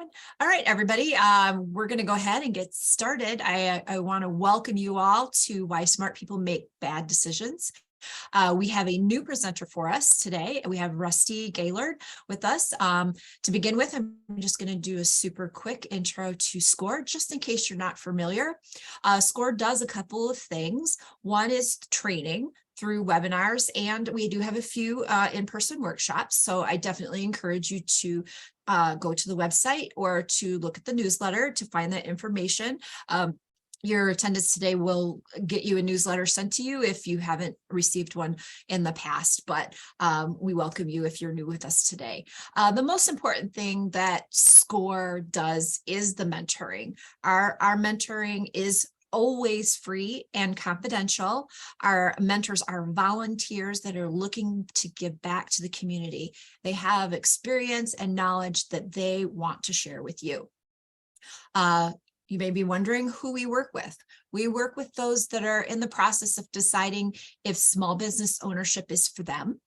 Fun. All right, everybody, we're going to go ahead and get started. I want to welcome you all to Why Smart People Make Bad Decisions. We have a new presenter for us today. We have Rusty Gaillard with us. To begin with, I'm just going to do a super quick intro to SCORE, just in case you're not familiar. SCORE does a couple of things. One is training through webinars, and we do have a few in-person workshops. So I definitely encourage you to go to the website or to look at the newsletter to find that information. Your attendance today will get you a newsletter sent to you if you haven't received one in the past, but we welcome you if you're new with us today. The most important thing that SCORE does is the mentoring. Our mentoring is always free and confidential. Our mentors are volunteers that are looking to give back to the community. They have experience and knowledge that they want to share with you. You may be wondering who we work with. We work with those that are in the process of deciding if small business ownership is for them.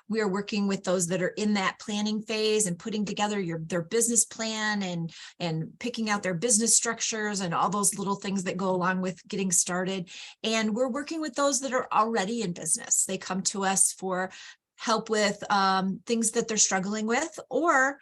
We are working with those that are in that planning phase and putting together their business plan and picking out their business structures and all those little things that go along with getting started. And we're working with those that are already in business. They come to us for help with things that they're struggling with, or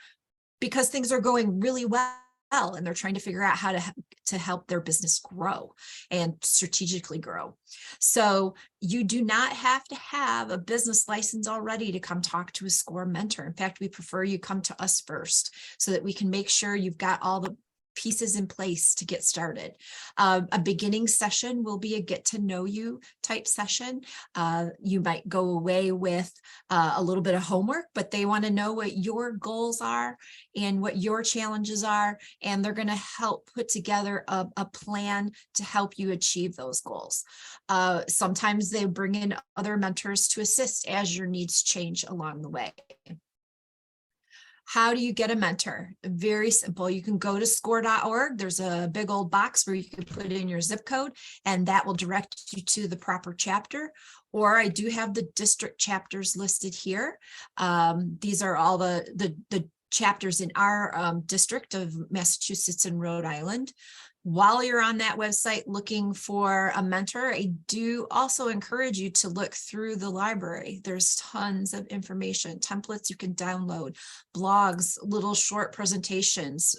because things are going really well and they're trying to figure out how to help their business grow and strategically grow. So you do not have to have a business license already to come talk to a SCORE mentor. In fact, we prefer you come to us first so that we can make sure you've got all the pieces in place to get started. A beginning session will be a get to know you type session. You might go away with a little bit of homework, but they want to know what your goals are and what your challenges are, and they're going to help put together a plan to help you achieve those goals. Sometimes they bring in other mentors to assist as your needs change along the way. How do you get a mentor? Very simple. You can go to score.org. There's a big old box where you can put in your zip code, and that will direct you to the proper chapter. Or I do have the district chapters listed here. These are all the chapters in our district of Massachusetts and Rhode Island. While you're on that website looking for a mentor, I do also encourage you to look through the library. There's tons of information, templates you can download, blogs, little short presentations.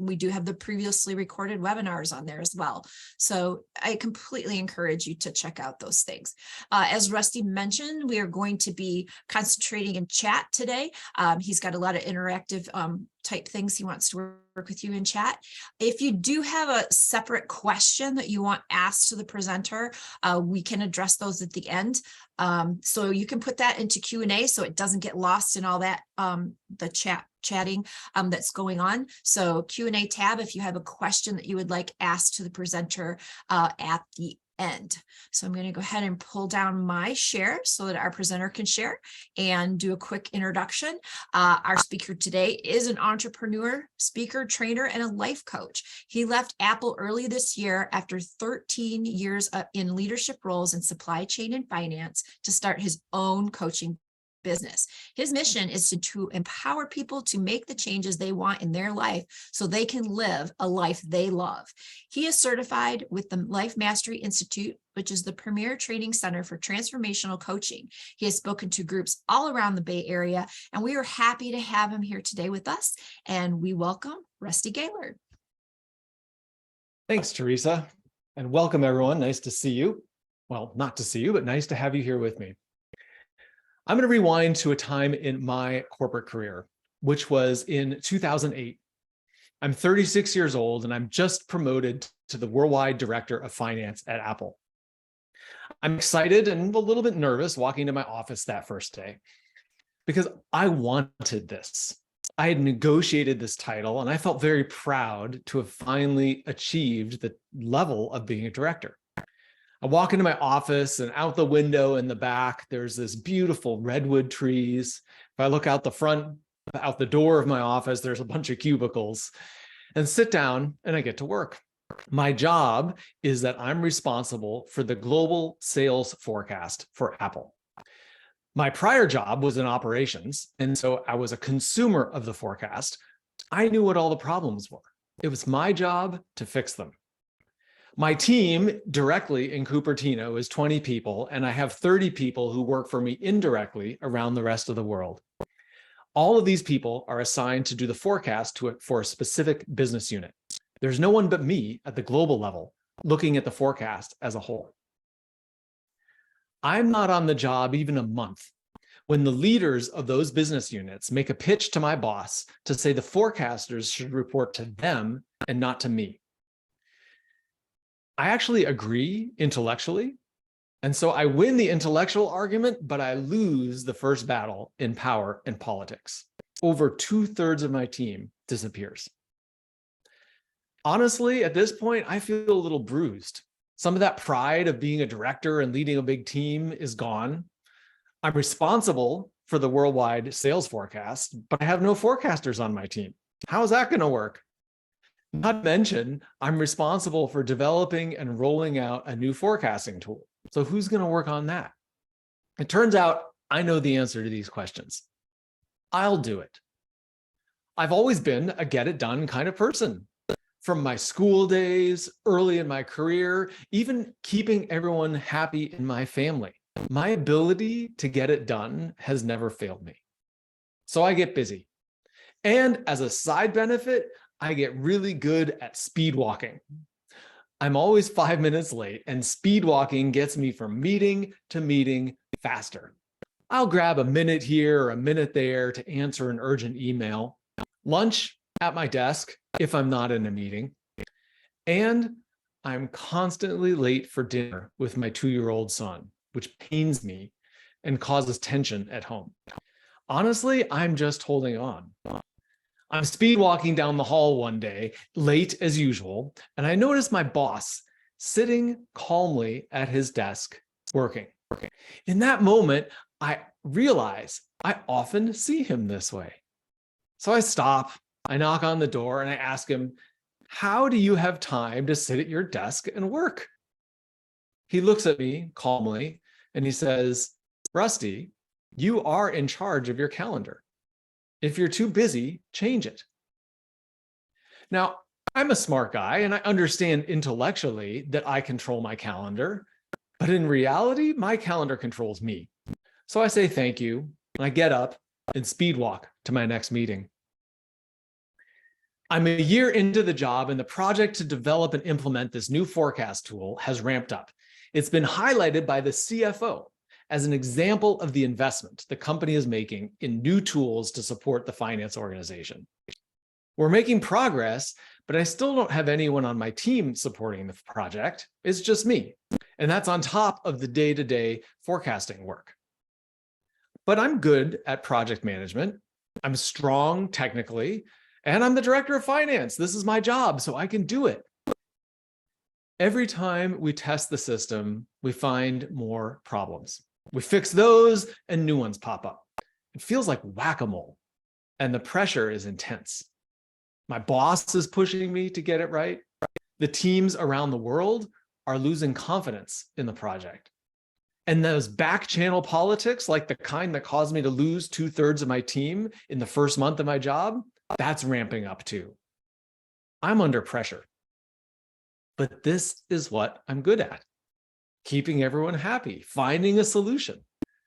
We do have the previously recorded webinars on there as well. So I completely encourage you to check out those things. As Rusty mentioned, we are going to be concentrating in chat today. He's got a lot of interactive type things he wants to work with you in chat. If you do have a separate question that you want asked to the presenter, we can address those at the end. So you can put that into Q&A so it doesn't get lost in all that, the chatting that's going on. So Q&A tab if you have a question that you would like asked to the presenter at the end. So I'm going to go ahead and pull down my share so that our presenter can share and do a quick introduction. Our speaker today is an entrepreneur, speaker, trainer, and a life coach. He left Apple early this year after 13 years in leadership roles in supply chain and finance to start his own coaching business. His mission is to empower people to make the changes they want in their life so they can live a life they love. He is certified with the Life Mastery Institute, which is the premier training center for transformational coaching. He has spoken to groups all around the Bay Area, and we are happy to have him here today with us. And we welcome Rusty Gaillard. Thanks, Teresa, and welcome everyone. Nice to see you. Well, not to see you, but nice to have you here with me. I'm going to rewind to a time in my corporate career, which was in 2008. I'm 36 years old, and I'm just promoted to the worldwide director of finance at Apple. I'm excited and a little bit nervous walking to my office that first day because I wanted this. I had negotiated this title, and I felt very proud to have finally achieved the level of being a director. I walk into my office, and out the window in the back, there's this beautiful redwood trees. If I look out the front, out the door of my office, there's a bunch of cubicles, and sit down and I get to work. My job is that I'm responsible for the global sales forecast for Apple. My prior job was in operations, and so I was a consumer of the forecast, I knew what all the problems were. It was my job to fix them. My team directly in Cupertino is 20 people, and I have 30 people who work for me indirectly around the rest of the world. All of these people are assigned to do the forecast for a specific business unit. There's no one but me at the global level looking at the forecast as a whole. I'm not on the job even a month when the leaders of those business units make a pitch to my boss to say the forecasters should report to them and not to me. I actually agree intellectually, and so I win the intellectual argument, but I lose the first battle in power and politics. Over 2/3 of my team disappears. Honestly, at this point, I feel a little bruised. Some of that pride of being a director and leading a big team is gone. I'm responsible for the worldwide sales forecast, but I have no forecasters on my team. How is that going to work? Not to mention, I'm responsible for developing and rolling out a new forecasting tool. So who's going to work on that? It turns out I know the answer to these questions. I'll do it. I've always been a get it done kind of person. From my school days, early in my career, even keeping everyone happy in my family. My ability to get it done has never failed me. So I get busy. And as a side benefit, I get really good at speed walking. I'm always 5 minutes late, and speed walking gets me from meeting to meeting faster. I'll grab a minute here or a minute there to answer an urgent email. Lunch at my desk if I'm not in a meeting. And I'm constantly late for dinner with my 2-year-old son, which pains me and causes tension at home. Honestly, I'm just holding on. I'm speed walking down the hall one day, late as usual, and I notice my boss sitting calmly at his desk working. In that moment, I realize I often see him this way. So I stop, I knock on the door, and I ask him, "How do you have time to sit at your desk and work?" He looks at me calmly and he says, "Rusty, you are in charge of your calendar. If you're too busy, change it." Now, I'm a smart guy and I understand intellectually that I control my calendar, but in reality, my calendar controls me. So I say thank you, and I get up and speed walk to my next meeting. I'm a year into the job, and the project to develop and implement this new forecast tool has ramped up. It's been highlighted by the CFO as an example of the investment the company is making in new tools to support the finance organization. We're making progress, but I still don't have anyone on my team supporting the project. It's just me. And that's on top of the day-to-day forecasting work. But I'm good at project management. I'm strong technically, and I'm the director of finance. This is my job, so I can do it. Every time we test the system, we find more problems. We fix those and new ones pop up. It feels like whack-a-mole, and the pressure is intense. My boss is pushing me to get it right. The teams around the world are losing confidence in the project. And those back channel politics, like the kind that caused me to lose 2/3 of my team in the first month of my job, that's ramping up too. I'm under pressure. But this is what I'm good at: keeping everyone happy, finding a solution.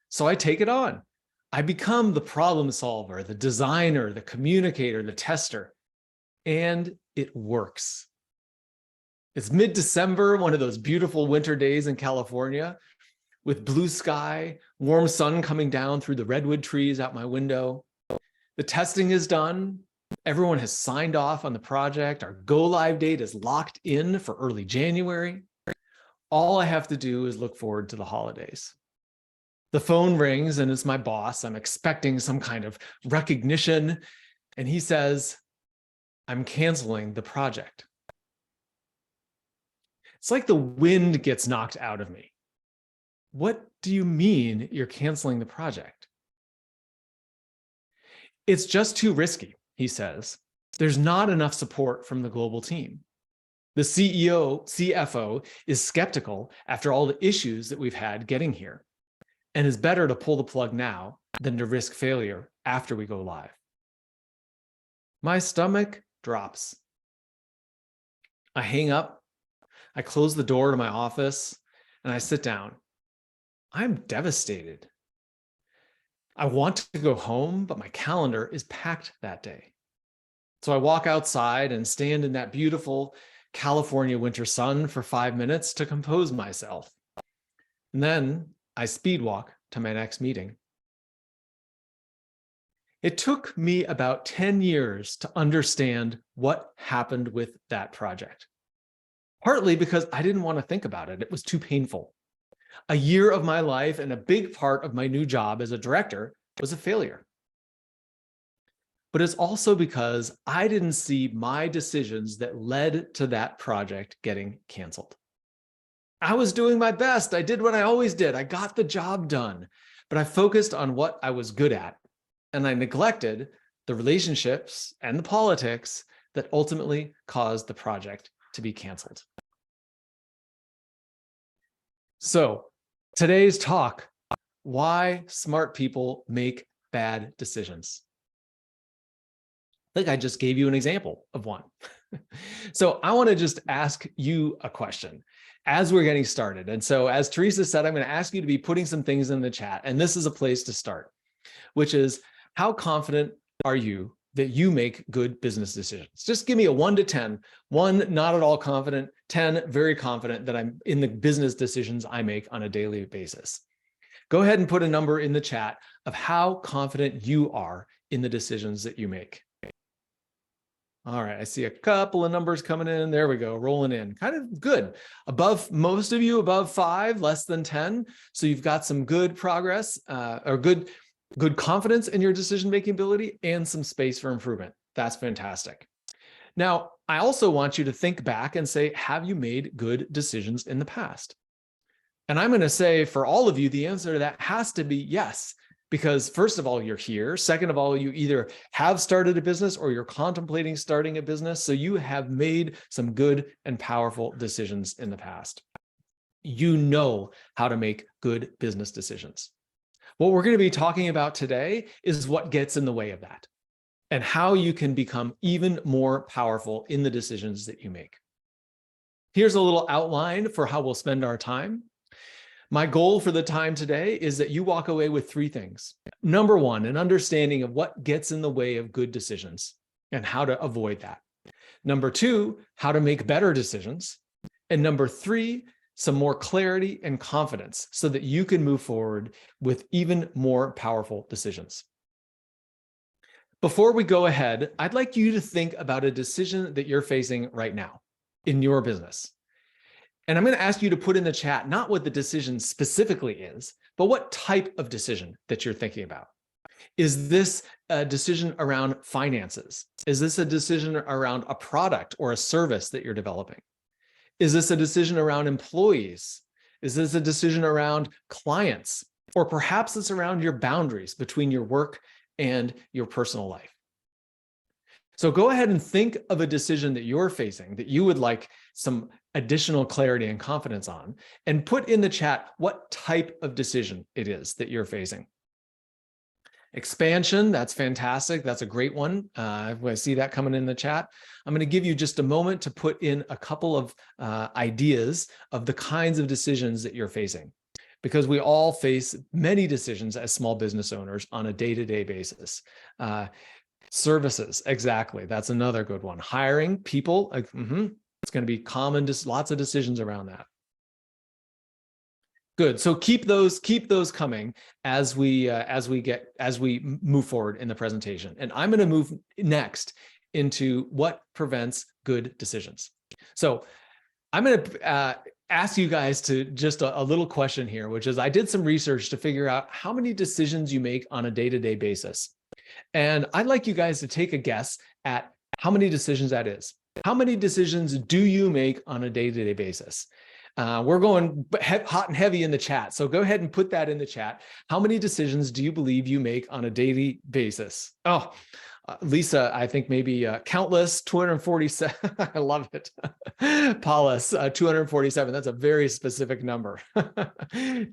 So I take it on. I become the problem solver, the designer, the communicator, the tester, and it works. It's mid-December, one of those beautiful winter days in California, with blue sky, warm sun coming down through the redwood trees out my window. The testing is done. Everyone has signed off on the project. Our go-live date is locked in for early January. All I have to do is look forward to the holidays. The phone rings and it's my boss. I'm expecting some kind of recognition. And he says, "I'm canceling the project." It's like the wind gets knocked out of me. "What do you mean you're canceling the project?" "It's just too risky," he says. "There's not enough support from the global team. The CFO is skeptical after all the issues that we've had getting here, and it's better to pull the plug now than to risk failure after we go live." My stomach drops. I hang up, I close the door to my office, and I sit down. I'm devastated. I want to go home, but my calendar is packed that day. So I walk outside and stand in that beautiful California winter sun for 5 minutes to compose myself. And then I speed walk to my next meeting. It took me about 10 years to understand what happened with that project. Partly because I didn't want to think about it. It was too painful. A year of my life and a big part of my new job as a director was a failure. But it's also because I didn't see my decisions that led to that project getting canceled. I was doing my best. I did what I always did. I got the job done, but I focused on what I was good at, and I neglected the relationships and the politics that ultimately caused the project to be canceled. So today's talk, why smart people make bad decisions. I think I just gave you an example of one. So I want to just ask you a question as we're getting started. And so as Teresa said, I'm going to ask you to be putting some things in the chat. And this is a place to start, which is, how confident are you that you make good business decisions? Just give me a 1 to 10. 1, not at all confident. 10, very confident that I'm in the business decisions I make on a daily basis. Go ahead and put a number in the chat of how confident you are in the decisions that you make. All right, I see a couple of numbers coming in. There we go, rolling in. Kind of good. Above, most of you above 5, less than 10. So you've got some good progress or good confidence in your decision-making ability and some space for improvement. That's fantastic. Now, I also want you to think back and say, have you made good decisions in the past? And I'm going to say for all of you, the answer to that has to be yes. Because first of all, you're here. Second of all, you either have started a business or you're contemplating starting a business. So you have made some good and powerful decisions in the past. You know how to make good business decisions. What we're going to be talking about today is what gets in the way of that and how you can become even more powerful in the decisions that you make. Here's a little outline for how we'll spend our time. My goal for the time today is that you walk away with 3 things. Number 1, an understanding of what gets in the way of good decisions and how to avoid that. Number 2, how to make better decisions. And number 3, some more clarity and confidence so that you can move forward with even more powerful decisions. Before we go ahead, I'd like you to think about a decision that you're facing right now in your business. And I'm going to ask you to put in the chat, not what the decision specifically is, but what type of decision that you're thinking about. Is this a decision around finances? Is this a decision around a product or a service that you're developing? Is this a decision around employees? Is this a decision around clients? Or perhaps it's around your boundaries between your work and your personal life. So go ahead and think of a decision that you're facing that you would like some additional clarity and confidence on, and put in the chat what type of decision it is that you're facing. Expansion, that's fantastic. That's a great one. I see that coming in the chat. I'm going to give you just a moment to put in a couple of ideas of the kinds of decisions that you're facing, because we all face many decisions as small business owners on a day-to-day basis. Services, exactly. That's another good one. Hiring people, it's going to be common, just lots of decisions around that. Good. So keep those coming as we move forward in the presentation. And I'm going to move next into what prevents good decisions. So I'm going to ask you guys to just a little question here, which is I did some research to figure out how many decisions you make on a day-to-day basis. And I'd like you guys to take a guess at how many decisions that is. How many decisions do you make on a day-to-day basis? We're going hot and heavy in the chat. So go ahead and put that in the chat. How many decisions do you believe you make on a daily basis? Oh, Lisa, I think maybe countless, 247. I love it. Paulus, 247. That's a very specific number.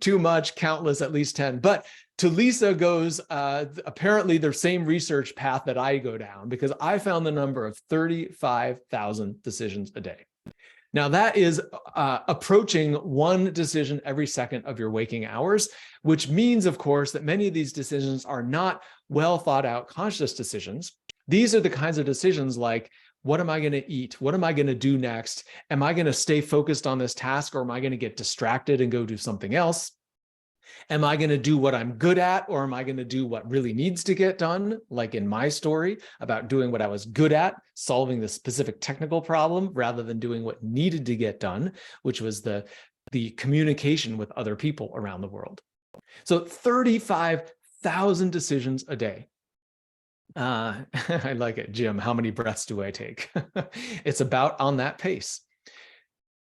Too much, countless, at least 10. But to Lisa goes apparently the same research path that I go down, because I found the number of 35,000 decisions a day. Now that is approaching one decision every second of your waking hours, which means, of course, that many of these decisions are not well thought out conscious decisions. These are the kinds of decisions like, what am I going to eat? What am I going to do next? Am I going to stay focused on this task, or am I going to get distracted and go do something else? Am I going to do what I'm good at, or am I going to do what really needs to get done? Like in my story about doing what I was good at, solving the specific technical problem, rather than doing what needed to get done, which was the communication with other people around the world. So 35,000 decisions a day. I like it, Jim. How many breaths do I take? It's about on that pace.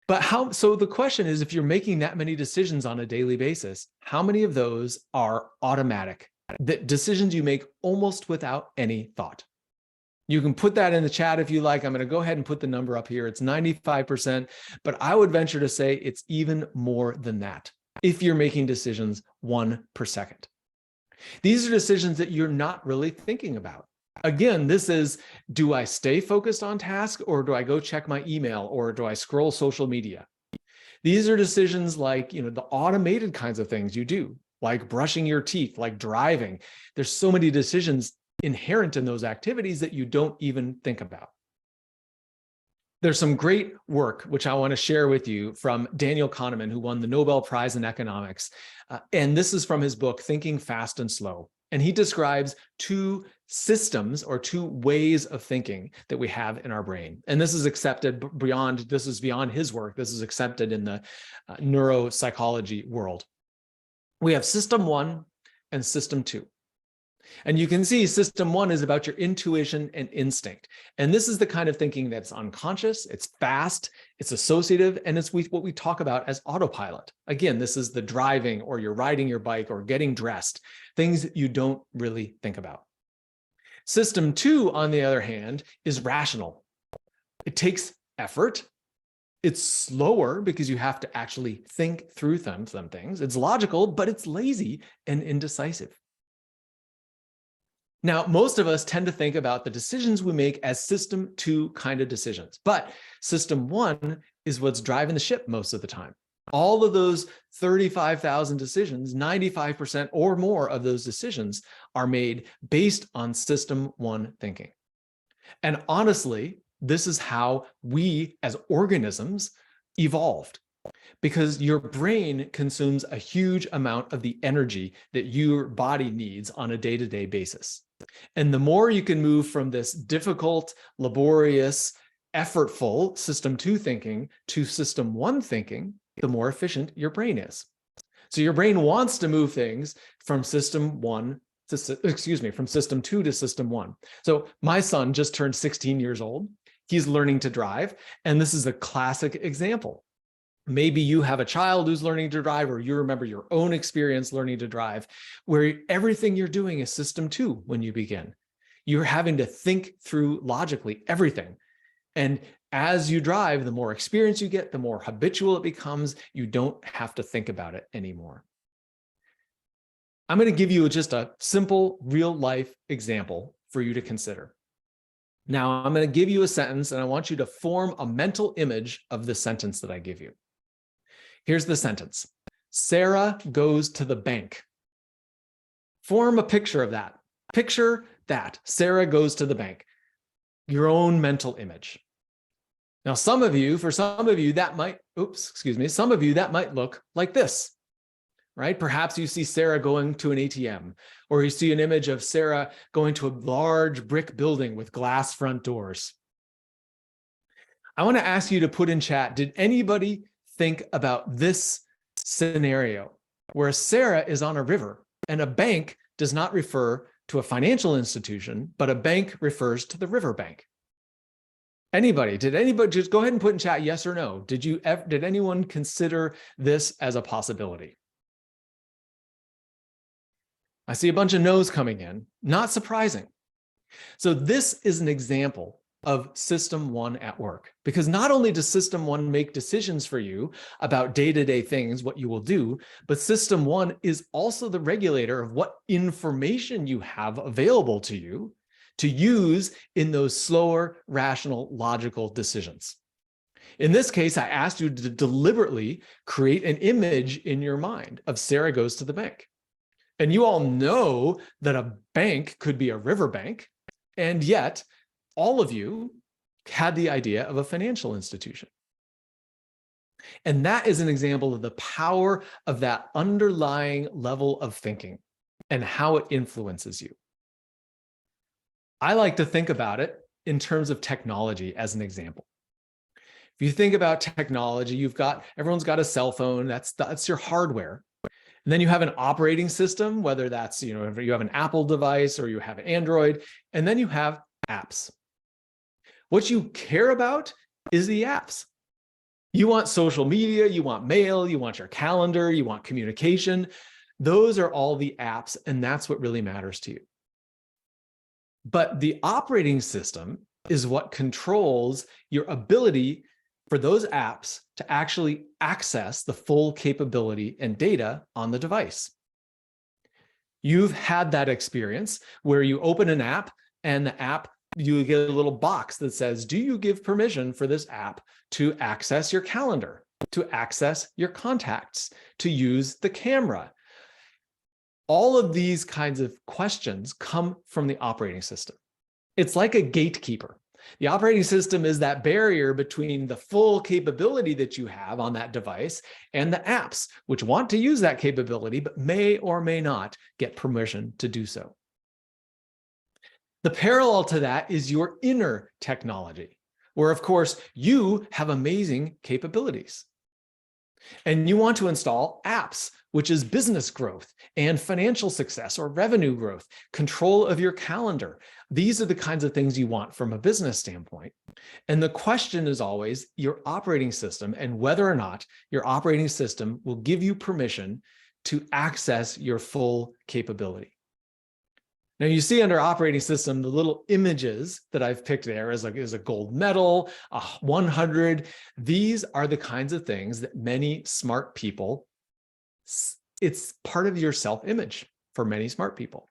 But so the question is, if you're making that many decisions on a daily basis, how many of those are automatic? The decisions you make almost without any thought. You can put that in the chat if you like. I'm going to go ahead and put the number up here. It's 95%, but I would venture to say it's even more than that if you're making decisions 1 per second. These are decisions that you're not really thinking about. Again, this is, do I stay focused on task, or do I go check my email, or do I scroll social media? These are decisions like, the automated kinds of things you do, like brushing your teeth, like driving. There's so many decisions inherent in those activities that you don't even think about. There's some great work, which I want to share with you, from Daniel Kahneman, who won the Nobel Prize in economics. And this is from his book, Thinking Fast and Slow. And he describes 2 systems, or 2 ways of thinking that we have in our brain. And this is accepted beyond his work. This is accepted in the neuropsychology world. We have system 1 and system 2. And you can see system 1 is about your intuition and instinct. And this is the kind of thinking that's unconscious, it's fast, it's associative, and it's what we talk about as autopilot. Again, this is the driving, or you're riding your bike, or getting dressed, things that you don't really think about. System 2, on the other hand, is rational. It takes effort. It's slower because you have to actually think through some things. It's logical, but it's lazy and indecisive. Now, most of us tend to think about the decisions we make as system 2 kind of decisions, but system 1 is what's driving the ship most of the time. All of those 35,000 decisions, 95% or more of those decisions are made based on system 1 thinking. And honestly, this is how we as organisms evolved, because your brain consumes a huge amount of the energy that your body needs on a day-to-day basis. And the more you can move from this difficult, laborious, effortful system 2 thinking to system 1 thinking, the more efficient your brain is. So your brain wants to move things from system 2 to system 1. So my son just turned 16 years old. He's learning to drive, and this is a classic example. Maybe you have a child who's learning to drive, or you remember your own experience learning to drive, where everything you're doing is system 2 when you begin. You're having to think through logically everything. And as you drive, the more experience you get, the more habitual it becomes. You don't have to think about it anymore. I'm going to give you just a simple real life example for you to consider. Now, I'm going to give you a sentence, and I want you to form a mental image of the sentence that I give you. Here's the sentence. Sarah goes to the bank. Form a picture of that. Picture that. Sarah goes to the bank. Your own mental image. Now, for some of you, that might look like this, right? Perhaps you see Sarah going to an ATM, or you see an image of Sarah going to a large brick building with glass front doors. I want to ask you to put in chat, did anybody think about this scenario where Sarah is on a river and a bank does not refer to a financial institution, but a bank refers to the river bank? Anybody? Did anybody just go ahead and put in chat yes or no? Did anyone consider this as a possibility? I see a bunch of no's coming in. Not surprising. So this is an example of System 1 at work, because not only does System 1 make decisions for you about day-to-day things, what you will do, but System 1 is also the regulator of what information you have available to you to use in those slower, rational, logical decisions. In this case, I asked you to deliberately create an image in your mind of Sarah goes to the bank. And you all know that a bank could be a riverbank, and yet all of you had the idea of a financial institution. And that is an example of the power of that underlying level of thinking and how it influences you. I like to think about it in terms of technology as an example. If you think about technology, everyone's got a cell phone, that's your hardware. And then you have an operating system, whether that's, if you have an Apple device or you have an Android, and then you have apps. What you care about is the apps. You want social media, you want mail, you want your calendar, you want communication. Those are all the apps, and that's what really matters to you. But the operating system is what controls your ability for those apps to actually access the full capability and data on the device. You've had that experience where you open an app and the app, you get a little box that says, do you give permission for this app to access your calendar, to access your contacts, to use the camera? All of these kinds of questions come from the operating system. It's like a gatekeeper. The operating system is that barrier between the full capability that you have on that device and the apps, which want to use that capability, but may or may not get permission to do so. The parallel to that is your inner technology, where, of course, you have amazing capabilities. And you want to install apps, which is business growth and financial success or revenue growth, control of your calendar. These are the kinds of things you want from a business standpoint. And the question is always your operating system and whether or not your operating system will give you permission to access your full capability. Now you see under operating system, the little images that I've picked there is a gold medal, a 100. These are the kinds of things that many smart people, it's part of your self-image for many smart people.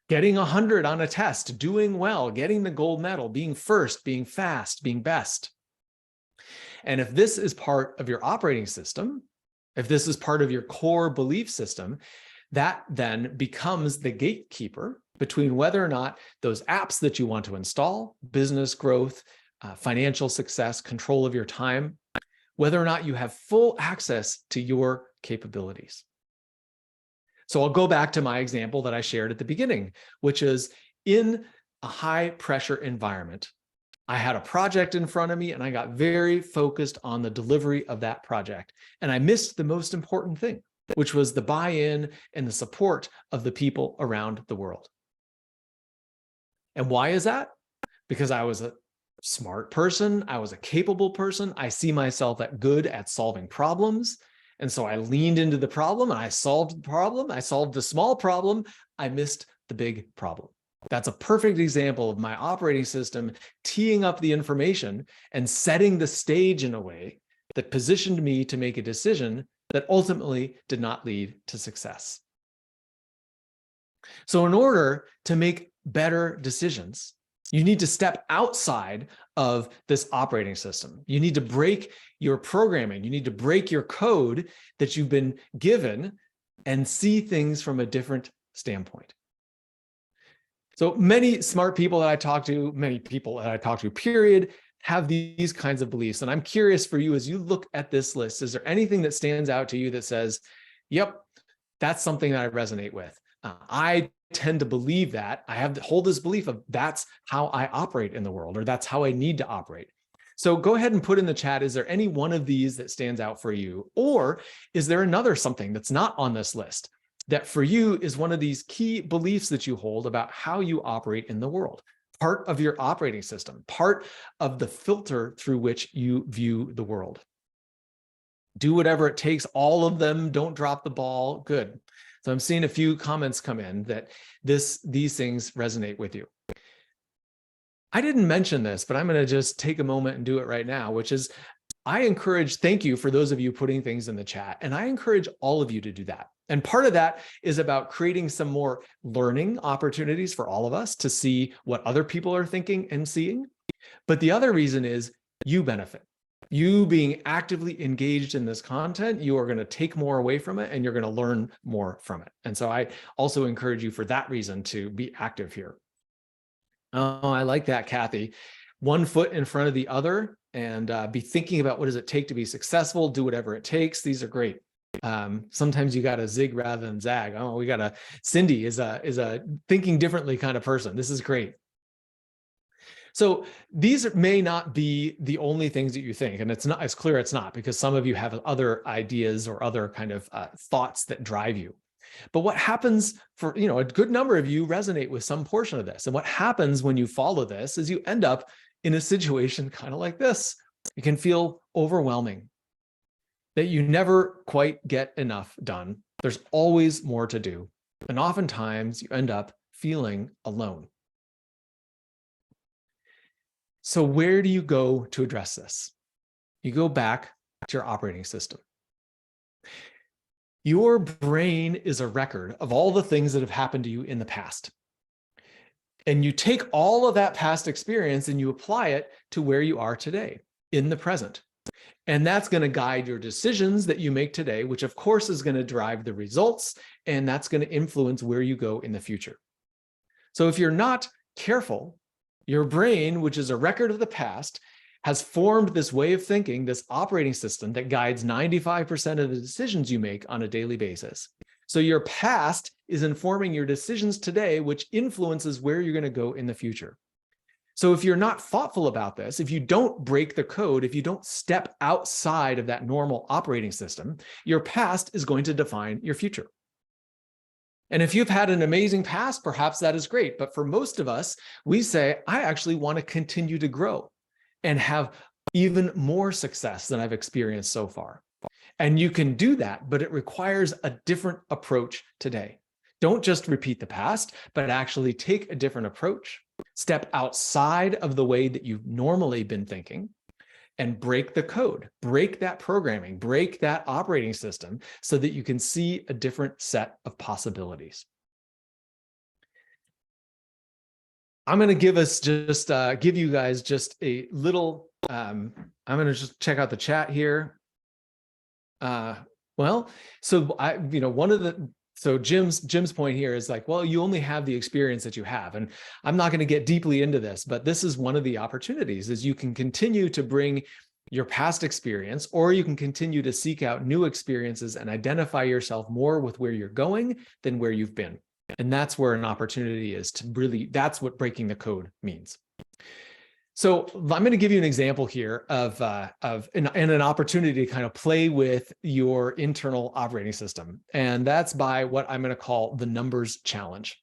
Getting 100 on a test, doing well, getting the gold medal, being first, being fast, being best. And if this is part of your operating system, if this is part of your core belief system, that then becomes the gatekeeper between whether or not those apps that you want to install, business growth, financial success, control of your time, whether or not you have full access to your capabilities. So I'll go back to my example that I shared at the beginning, which is in a high pressure environment. I had a project in front of me and I got very focused on the delivery of that project. And I missed the most important thing, which was the buy-in and the support of the people around the world. And why is that? Because I was a smart person. I was a capable person. I see myself as good at solving problems. And so I leaned into the problem and I solved the problem. I solved the small problem. I missed the big problem. That's a perfect example of my operating system teeing up the information and setting the stage in a way that positioned me to make a decision that ultimately did not lead to success. So in order to make better decisions, you need to step outside of this operating system. You need to break your programming. You need to break your code that you've been given and see things from a different standpoint. So many smart people that I talk to, period, have these kinds of beliefs. And I'm curious for you, as you look at this list, is there anything that stands out to you that says, yep, that's something that I resonate with? I tend to believe that. hold this belief of that's how I operate in the world, or that's how I need to operate. So go ahead and put in the chat, is there any one of these that stands out for you? Or is there another something that's not on this list that for you is one of these key beliefs that you hold about how you operate in the world? Part of your operating system, part of the filter through which you view the world. Do whatever it takes, all of them, don't drop the ball, good. So I'm seeing a few comments come in that these things resonate with you. I didn't mention this, but I'm going to just take a moment and do it right now, which is thank you for those of you putting things in the chat. And I encourage all of you to do that. And part of that is about creating some more learning opportunities for all of us to see what other people are thinking and seeing. But the other reason is you benefit. You being actively engaged in this content, you are going to take more away from it and you're going to learn more from it. And so I also encourage you for that reason to be active here. Oh, I like that, Kathy. One foot in front of the other and be thinking about what does it take to be successful, do whatever it takes. These are great. Sometimes you got to zig rather than zag. Oh, Cindy is a thinking differently kind of person. This is great. So these may not be the only things that you think, and it's not as clear it's not, because some of you have other ideas or other kind of thoughts that drive you. But what happens for, a good number of you resonate with some portion of this. And what happens when you follow this is you end up in a situation kind of like this. It can feel overwhelming, that you never quite get enough done. There's always more to do. And oftentimes you end up feeling alone. So where do you go to address this? You go back to your operating system. Your brain is a record of all the things that have happened to you in the past. And you take all of that past experience and you apply it to where you are today, in the present. And that's going to guide your decisions that you make today, which of course is going to drive the results, and that's going to influence where you go in the future. So if you're not careful, your brain, which is a record of the past, has formed this way of thinking, this operating system that guides 95% of the decisions you make on a daily basis. So your past is informing your decisions today, which influences where you're going to go in the future. So if you're not thoughtful about this, if you don't break the code, if you don't step outside of that normal operating system, your past is going to define your future. And if you've had an amazing past, perhaps that is great. But for most of us, we say, I actually want to continue to grow and have even more success than I've experienced so far. And you can do that, but it requires a different approach today. Don't just repeat the past, but actually take a different approach. Step outside of the way that you've normally been thinking and break the code, break that programming, break that operating system so that you can see a different set of possibilities. I'm going to give you guys just a little, I'm going to just check out the chat here. So Jim's point here is like, well, you only have the experience that you have. And I'm not going to get deeply into this, but this is one of the opportunities is you can continue to bring your past experience, or you can continue to seek out new experiences and identify yourself more with where you're going than where you've been. And that's where an opportunity is to really, that's what breaking the code means. So I'm going to give you an example here of an opportunity to kind of play with your internal operating system. And that's by what I'm going to call the numbers challenge.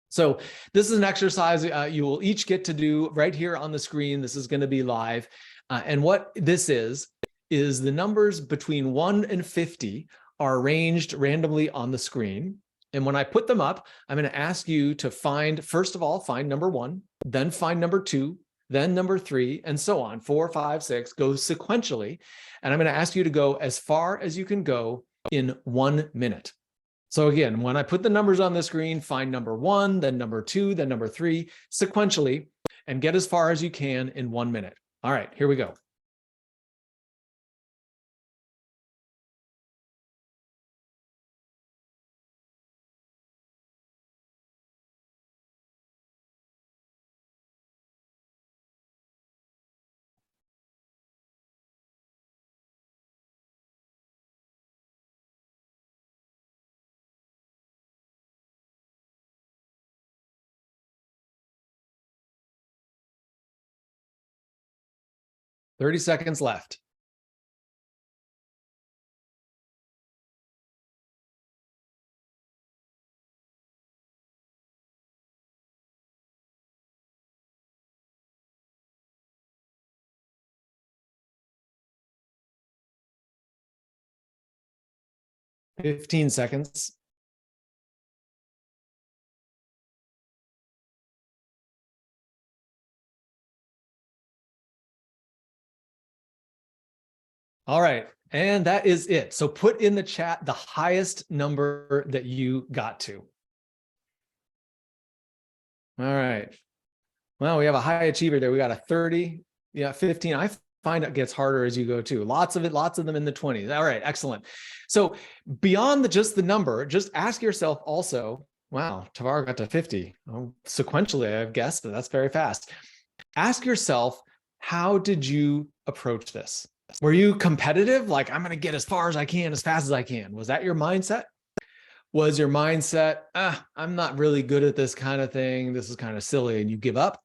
So this is an exercise you will each get to do right here on the screen. This is going to be live. And what this is the numbers between 1 and 50 are arranged randomly on the screen. And when I put them up, I'm going to ask you to first of all, find number 1, then find number 2, then number 3, and so on, 4, 5, 6, go sequentially. And I'm going to ask you to go as far as you can go in 1 minute. So again, when I put the numbers on the screen, find number 1, then number 2, then number 3, sequentially, and get as far as you can in 1 minute. All right, here we go. Thirty seconds left. Fifteen seconds. All right. And that is it. So put in the chat the highest number that you got to. All right. Well, we have a high achiever there. We got a 30, 15. I find it gets harder as you go too. Lots of them in the 20s. All right, excellent. So beyond just the number, just ask yourself also, wow, Tavar got to 50. Sequentially, I've guessed that's very fast. Ask yourself, how did you approach this? Were you competitive? Like, I'm going to get as far as I can, as fast as I can. Was that your mindset? Was your mindset, I'm not really good at this kind of thing. This is kind of silly, and you give up?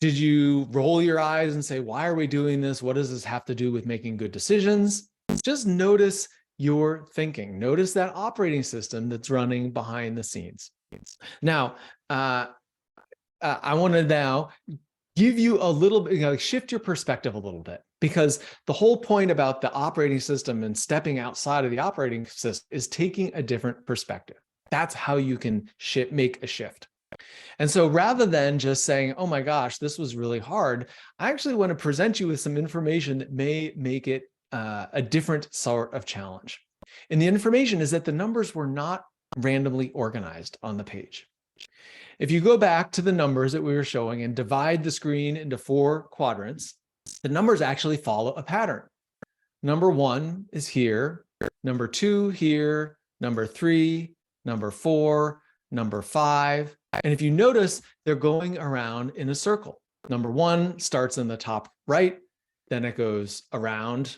Did you roll your eyes and say, why are we doing this? What does this have to do with making good decisions? Just notice your thinking. Notice that operating system that's running behind the scenes. Now, I want to now give you a little bit, shift your perspective a little bit, because the whole point about the operating system and stepping outside of the operating system is taking a different perspective. That's how you can make a shift. And so rather than just saying, oh my gosh, this was really hard, I actually want to present you with some information that may make it a different sort of challenge. And the information is that the numbers were not randomly organized on the page. If you go back to the numbers that we were showing and divide the screen into 4 quadrants, the numbers actually follow a pattern. Number 1 is here, number 2 here, number 3, number 4, number 5. And if you notice, they're going around in a circle. Number 1 starts in the top right, then it goes around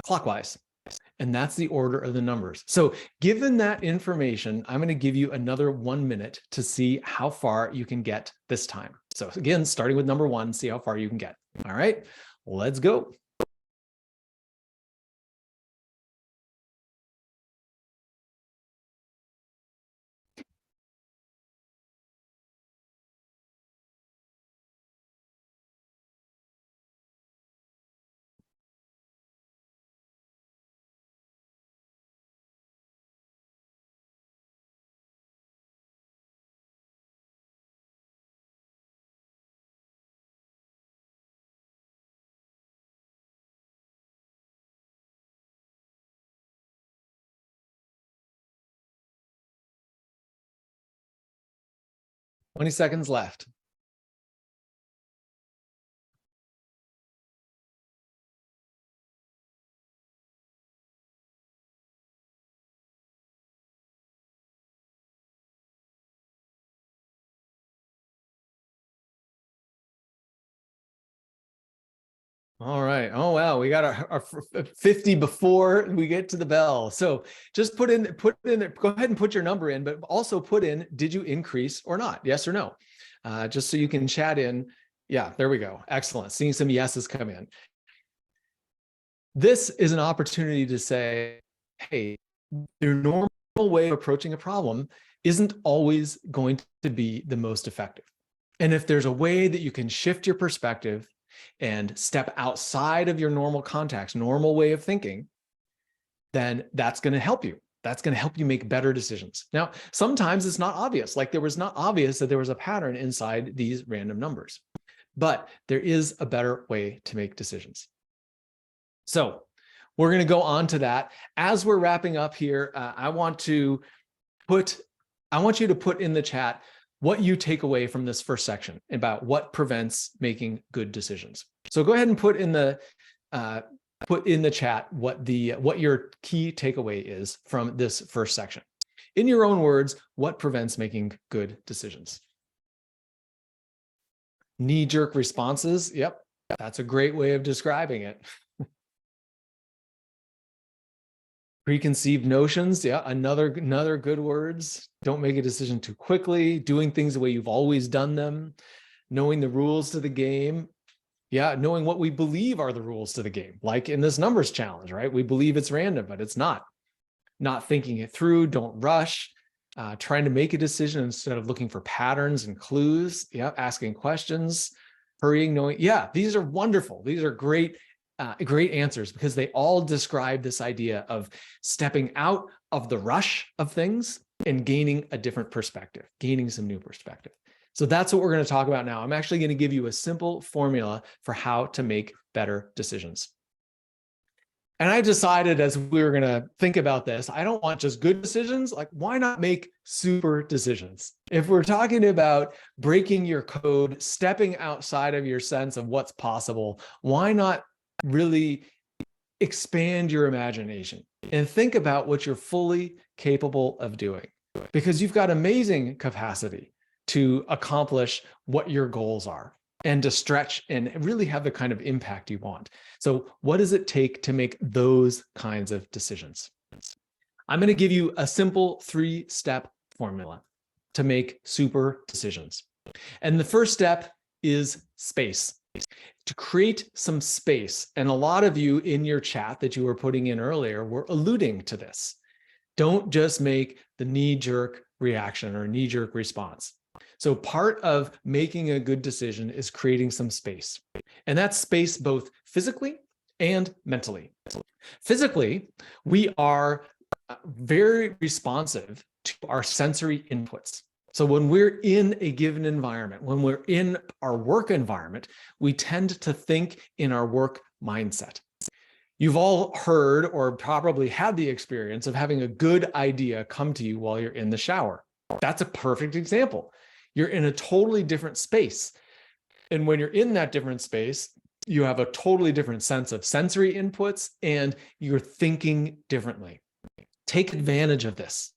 clockwise. And that's the order of the numbers. So given that information, I'm going to give you another 1 minute to see how far you can get this time. So again, starting with number 1, see how far you can get. All right, let's go. Twenty seconds left. All right. Oh, wow. We got our 50 before we get to the bell. So just put in, go ahead and put your number in, but also put in, did you increase or not? Yes or no? Just so you can chat in. Yeah, there we go. Excellent. Seeing some yeses come in. This is an opportunity to say, hey, your normal way of approaching a problem isn't always going to be the most effective. And if there's a way that you can shift your perspective and step outside of your normal context, normal way of thinking, then that's going to help you. That's going to help you make better decisions. Now, sometimes it's not obvious, like there was not obvious that there was a pattern inside these random numbers, but there is a better way to make decisions. So we're going to go on to that. As we're wrapping up here, I want you to put in the chat what you take away from this first section about what prevents making good decisions. So go ahead and put in the chat what your key takeaway is from this first section. In your own words, what prevents making good decisions? Knee-jerk responses. Yep, that's a great way of describing it. Preconceived notions, yeah, another good words. Don't make a decision too quickly, doing things the way you've always done them, knowing the rules to the game. Yeah, knowing what we believe are the rules to the game, like in this numbers challenge, right? We believe it's random, but it's not. Not thinking it through, don't rush, trying to make a decision instead of looking for patterns and clues, yeah, asking questions, hurrying, knowing, yeah, these are wonderful. These are great answers because they all describe this idea of stepping out of the rush of things and gaining a different perspective, gaining some new perspective. So that's what we're going to talk about now. I'm actually going to give you a simple formula for how to make better decisions. And I decided as we were going to think about this, I don't want just good decisions. Like, why not make super decisions? If we're talking about breaking your code, stepping outside of your sense of what's possible, why not really expand your imagination and think about what you're fully capable of doing? Because you've got amazing capacity to accomplish what your goals are and to stretch and really have the kind of impact you want. So what does it take to make those kinds of decisions? I'm going to give you a simple 3-step formula to make super decisions. And the first step is space. To create some space. And a lot of you in your chat that you were putting in earlier were alluding to this. Don't just make the knee-jerk reaction or knee-jerk response. So part of making a good decision is creating some space. And that's space both physically and mentally. Physically, we are very responsive to our sensory inputs. So when we're in a given environment, when we're in our work environment, we tend to think in our work mindset. You've all heard or probably had the experience of having a good idea come to you while you're in the shower. That's a perfect example. You're in a totally different space. And when you're in that different space, you have a totally different sense of sensory inputs and you're thinking differently. Take advantage of this.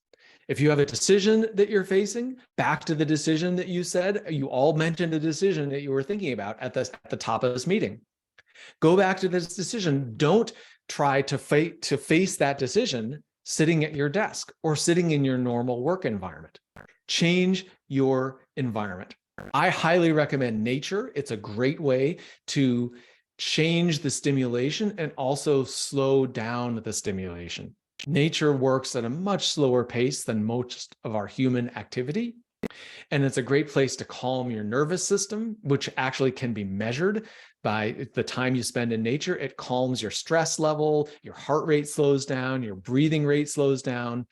If you have a decision that you're facing, back to the decision that you said, you all mentioned a decision that you were thinking about at the top of this meeting. Go back to this decision. Don't try to face that decision sitting at your desk or sitting in your normal work environment. Change your environment. I highly recommend nature. It's a great way to change the stimulation and also slow down the stimulation. Nature works at a much slower pace than most of our human activity. And it's a great place to calm your nervous system, which actually can be measured by the time you spend in nature. It calms your stress level, your heart rate slows down, your breathing rate slows down.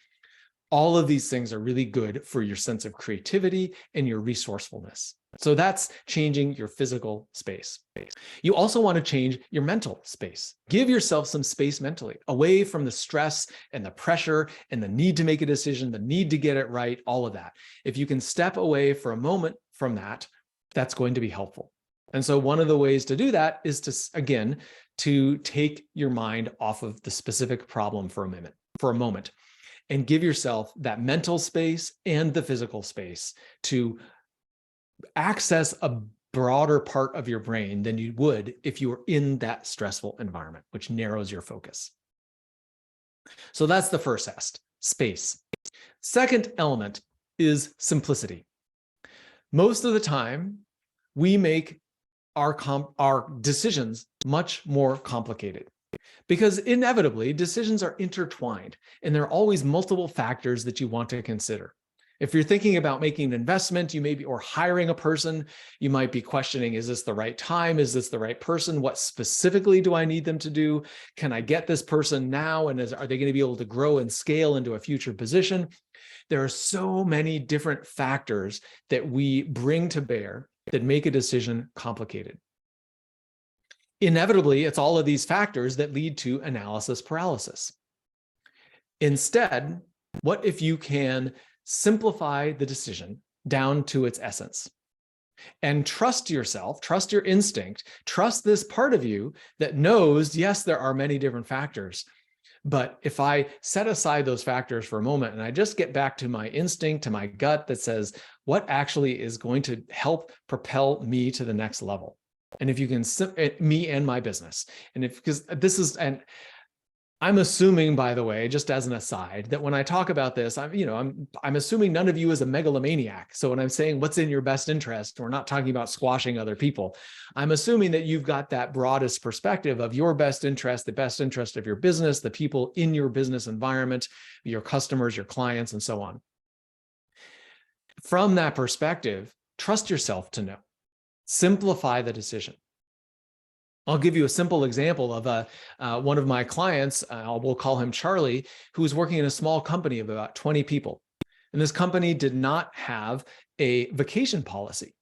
All of these things are really good for your sense of creativity and your resourcefulness. So that's changing your physical space. You also want to change your mental space. Give yourself some space mentally, away from the stress and the pressure and the need to make a decision, the need to get it right, all of that. If you can step away for a moment from that, that's going to be helpful. And so one of the ways to do that is to take your mind off of the specific problem for a moment, and give yourself that mental space and the physical space to access a broader part of your brain than you would if you were in that stressful environment, which narrows your focus. So that's the first S, space. Second element is simplicity. Most of the time, we make our decisions much more complicated, because inevitably decisions are intertwined and there are always multiple factors that you want to consider. If you're thinking about making an investment, or hiring a person, you might be questioning, is this the right time? Is this the right person? What specifically do I need them to do? Can I get this person now? And are they going to be able to grow and scale into a future position? There are so many different factors that we bring to bear that make a decision complicated. Inevitably, it's all of these factors that lead to analysis paralysis. Instead, what if you can simplify the decision down to its essence and trust yourself, trust your instinct, trust this part of you that knows, yes, there are many different factors, but if I set aside those factors for a moment and I just get back to my instinct, to my gut that says, what actually is going to help propel me to the next level? And if you can, me and my business, I'm assuming, by the way, just as an aside, that when I talk about this, I'm assuming none of you is a megalomaniac. So when I'm saying what's in your best interest, we're not talking about squashing other people. I'm assuming that you've got that broadest perspective of your best interest, the best interest of your business, the people in your business environment, your customers, your clients, and so on. From that perspective, trust yourself to know. Simplify the decision. I'll give you a simple example of one of my clients, we'll call him Charlie, who was working in a small company of about 20 people. And this company did not have a vacation policy.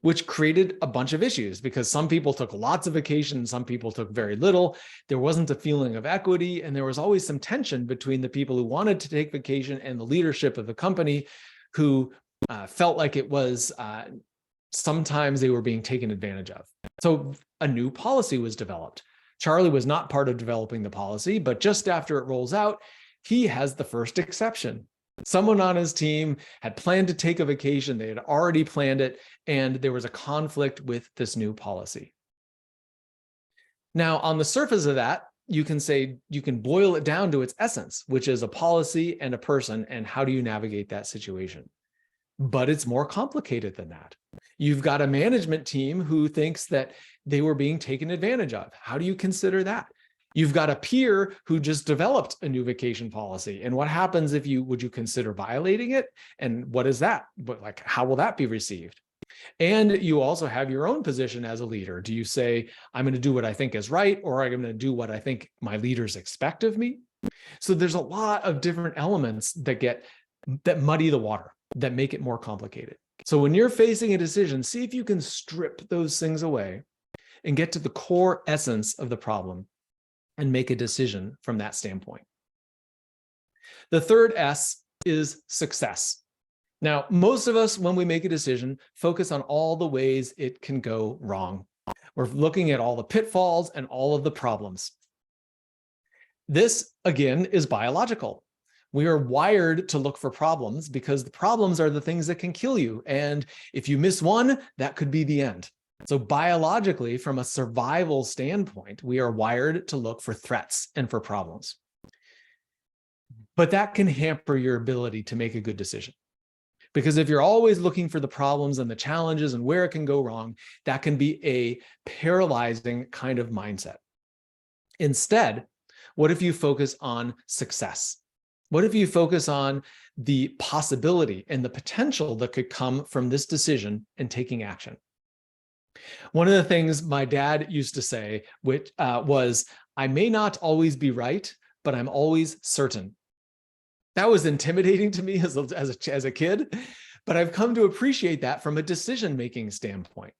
which created a bunch of issues because some people took lots of vacation, some people took very little. There wasn't a feeling of equity, and there was always some tension between the people who wanted to take vacation and the leadership of the company who felt like it was sometimes they were being taken advantage of. So a new policy was developed. Charlie was not part of developing the policy, but just after it rolls out, he has the first exception. Someone on his team had planned to take a vacation. They had already planned it, and there was a conflict with this new policy. Now, on the surface of that, you can boil it down to its essence, which is a policy and a person, and how do you navigate that situation? But it's more complicated than that. You've got a management team who thinks that they were being taken advantage of. How do you consider that? You've got a peer who just developed a new vacation policy. And what happens if would you consider violating it? And what is that? How will that be received? And you also have your own position as a leader. Do you say, I'm going to do what I think is right, or I'm going to do what I think my leaders expect of me? So there's a lot of different elements that muddy the water, that make it more complicated. So when you're facing a decision, see if you can strip those things away and get to the core essence of the problem and make a decision from that standpoint. The third S is success. Now, most of us, when we make a decision, focus on all the ways it can go wrong. We're looking at all the pitfalls and all of the problems. This, again, is biological. We are wired to look for problems because the problems are the things that can kill you. And if you miss one, that could be the end. So biologically, from a survival standpoint, we are wired to look for threats and for problems. But that can hamper your ability to make a good decision. Because if you're always looking for the problems and the challenges and where it can go wrong, that can be a paralyzing kind of mindset. Instead, what if you focus on success? What if you focus on the possibility and the potential that could come from this decision and taking action? One of the things my dad used to say, which was, I may not always be right, but I'm always certain. That was intimidating to me as a kid, but I've come to appreciate that from a decision-making standpoint.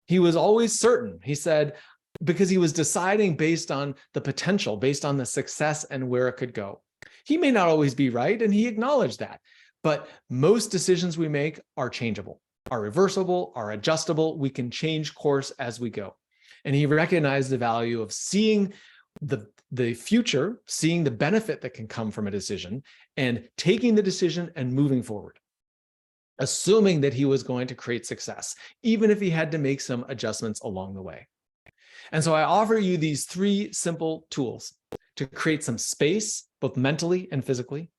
He was always certain, he said, because he was deciding based on the potential, based on the success and where it could go. He may not always be right, and he acknowledged that, but most decisions we make are changeable, are reversible, are adjustable. We can change course as we go. And he recognized the value of seeing the future, seeing the benefit that can come from a decision, and taking the decision and moving forward, assuming that he was going to create success, even if he had to make some adjustments along the way. And so I offer you these 3 simple tools to create some space, both mentally and physically,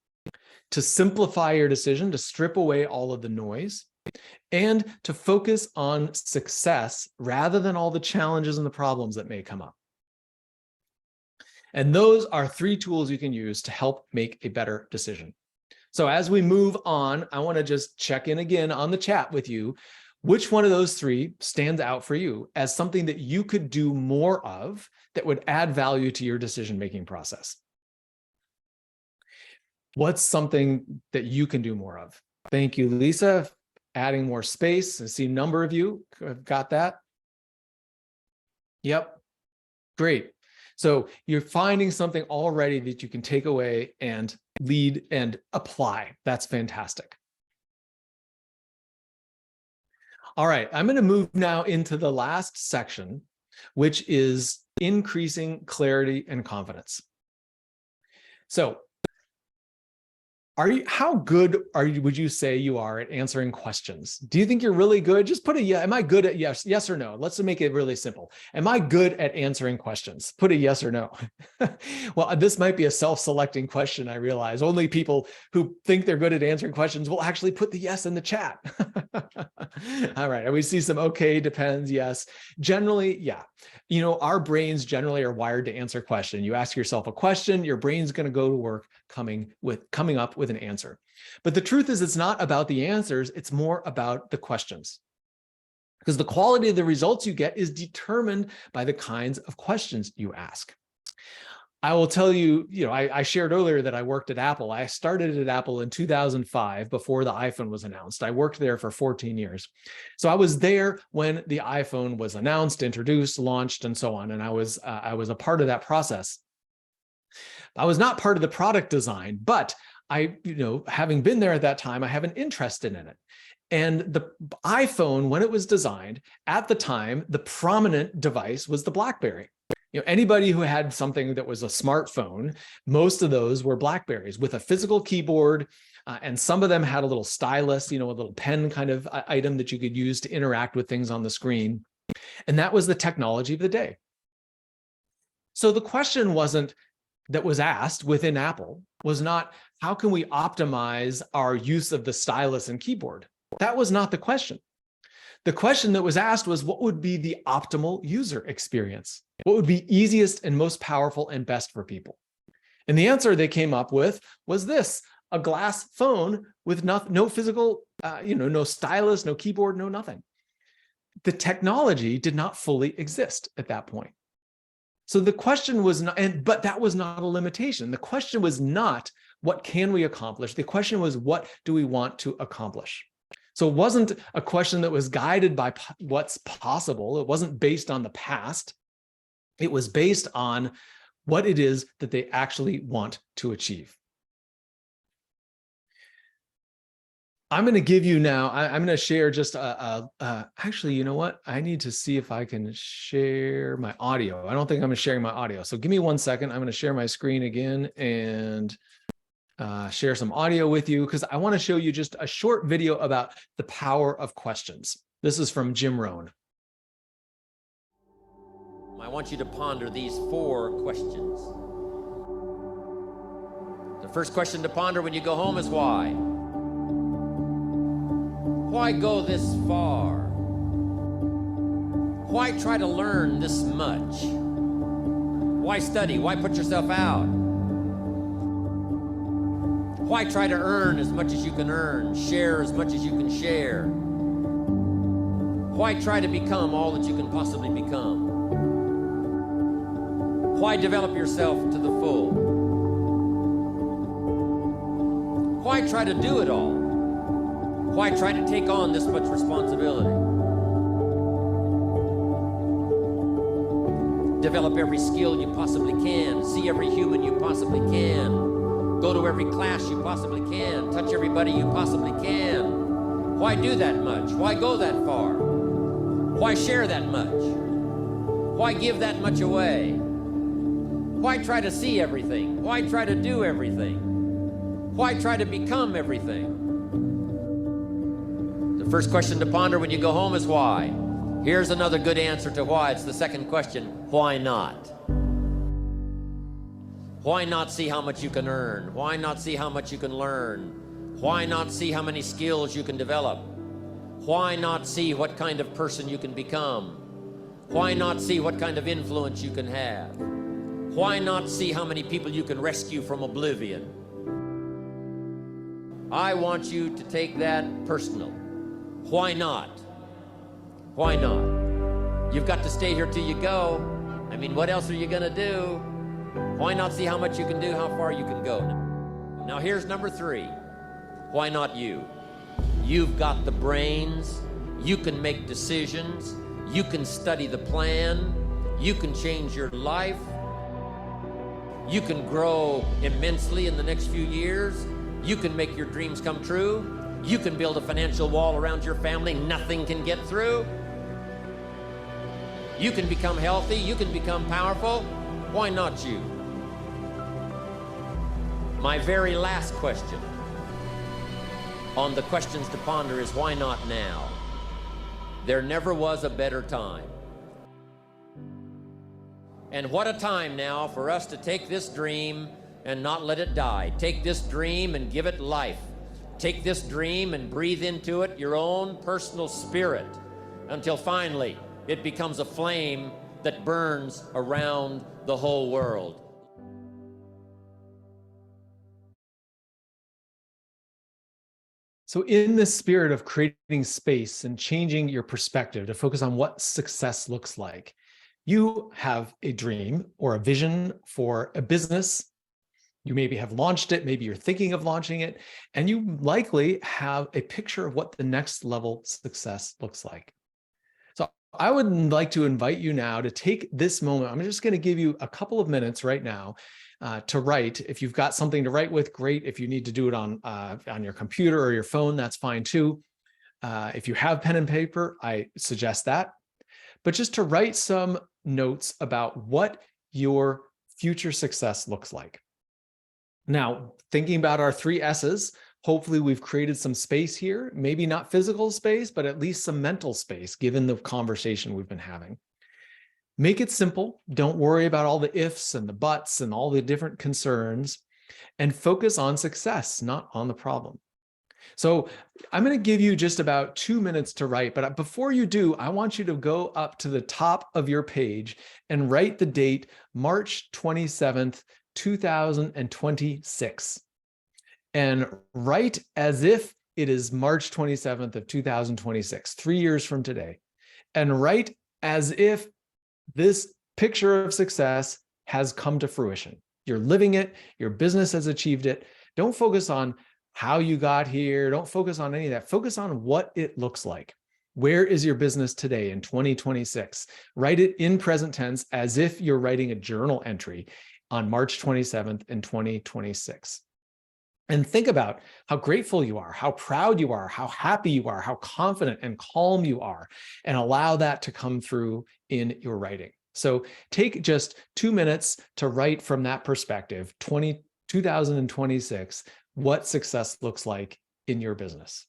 to simplify your decision, to strip away all of the noise, and to focus on success rather than all the challenges and the problems that may come up. And those are 3 tools you can use to help make a better decision. So as we move on, I want to just check in again on the chat with you. Which one of those 3 stands out for you as something that you could do more of that would add value to your decision-making process? What's something that you can do more of? Thank you, Lisa. Adding more space. I see a number of you have got that. Yep. Great. So you're finding something already that you can take away and lead and apply. That's fantastic. All right, I'm going to move now into the last section, which is increasing clarity and confidence. So how good would you say you are at answering questions? Do you think you're really good? Just put a yeah. Am I good at yes or no? Let's make it really simple. Am I good at answering questions? Put a yes or no. Well, this might be a self-selecting question, I realize. Only people who think they're good at answering questions will actually put the yes in the chat. All right, and we see some okay, depends, yes. Generally, yeah. You know, our brains generally are wired to answer questions. You ask yourself a question, your brain's going to go to work coming up with an answer. But the truth is, it's not about the answers, it's more about the questions. Because the quality of the results you get is determined by the kinds of questions you ask. I will tell you, I shared earlier that I worked at Apple. I started at Apple in 2005 before the iPhone was announced. I worked there for 14 years. So I was there when the iPhone was announced, introduced, launched, and so on. And I was a part of that process. I was not part of the product design, but having been there at that time, I have an interest in it. And the iPhone, when it was designed, at the time, the prominent device was the BlackBerry. Anybody who had something that was a smartphone, most of those were BlackBerries with a physical keyboard, and some of them had a little stylus, a little pen kind of item that you could use to interact with things on the screen. And that was the technology of the day. So the question that was asked within Apple was not, how can we optimize our use of the stylus and keyboard? That was not the question. The question that was asked was, what would be the optimal user experience? What would be easiest and most powerful and best for people? And the answer they came up with was this: a glass phone with no physical, no stylus, no keyboard, no nothing. The technology did not fully exist at that point. So the question was not, but that was not a limitation. The question was not, what can we accomplish? The question was, what do we want to accomplish? So it wasn't a question that was guided by what's possible. It wasn't based on the past. It was based on what it is that they actually want to achieve. I'm going to give you now, I'm going to share just actually, you know what? I need to see if I can share my audio. I don't think I'm sharing my audio. So give me 1 second. I'm going to share my screen again and share some audio with you, because I want to show you just a short video about the power of questions. This is from Jim Rohn. I want you to ponder these 4 questions. The first question to ponder when you go home is why? Why go this far? Why try to learn this much? Why study? Why put yourself out? Why try to earn as much as you can earn, share as much as you can share? Why try to become all that you can possibly become? Why develop yourself to the full? Why try to do it all? Why try to take on this much responsibility? Develop every skill you possibly can, see every human you possibly can, go to every class you possibly can, touch everybody you possibly can. Why do that much? Why go that far? Why share that much? Why give that much away? Why try to see everything? Why try to do everything? Why try to become everything? The first question to ponder when you go home is why. Here's another good answer to why. It's the second question. Why not? Why not see how much you can earn? Why not see how much you can learn? Why not see how many skills you can develop? Why not see what kind of person you can become? Why not see what kind of influence you can have? Why not see how many people you can rescue from oblivion? I want you to take that personal. Why not? Why not? You've got to stay here till you go. I mean, what else are you going to do? Why not see how much you can do, how far you can go? Now here's number 3. Why not you? You've got the brains. You can make decisions. You can study the plan. You can change your life. You can grow immensely in the next few years. You can make your dreams come true. You can build a financial wall around your family nothing can get through. You can become healthy. You can become powerful. Why not you? My very last question on the questions to ponder is why not now? There never was a better time. And what a time now for us to take this dream and not let it die. Take this dream and give it life. Take this dream and breathe into it your own personal spirit until finally it becomes a flame that burns around the whole world. So in the spirit of creating space and changing your perspective to focus on what success looks like, You have a dream or a vision for a business. You maybe have launched it, maybe you're thinking of launching it, and you likely have a picture of what the next level success looks like. So I would like to invite you now to take this moment. I'm just going to give you a couple of minutes right now to write. If you've got something to write with, great. If you need to do it on your computer or your phone, that's fine too. If you have pen and paper, I suggest that. But just to write some notes about what your future success looks like. Now, thinking about our 3 S's, hopefully we've created some space here, maybe not physical space, but at least some mental space, given the conversation we've been having. Make it simple. Don't worry about all the ifs and the buts and all the different concerns, and focus on success, not on the problem. So I'm going to give you just about 2 minutes to write, but before you do, I want you to go up to the top of your page and write the date, March 27th, 2026. And write as if it is March 27th of 2026, 3 years from today. And write as if this picture of success has come to fruition. You're living it, your business has achieved it. Don't focus on how you got here. Don't focus on any of that. Focus on what it looks like. Where is your business today in 2026? Write it in present tense as if you're writing a journal entry on March 27th in 2026. And think about how grateful you are, how proud you are, how happy you are, how confident and calm you are, and allow that to come through in your writing. So take just 2 minutes to write from that perspective, 2026, what success looks like in your business.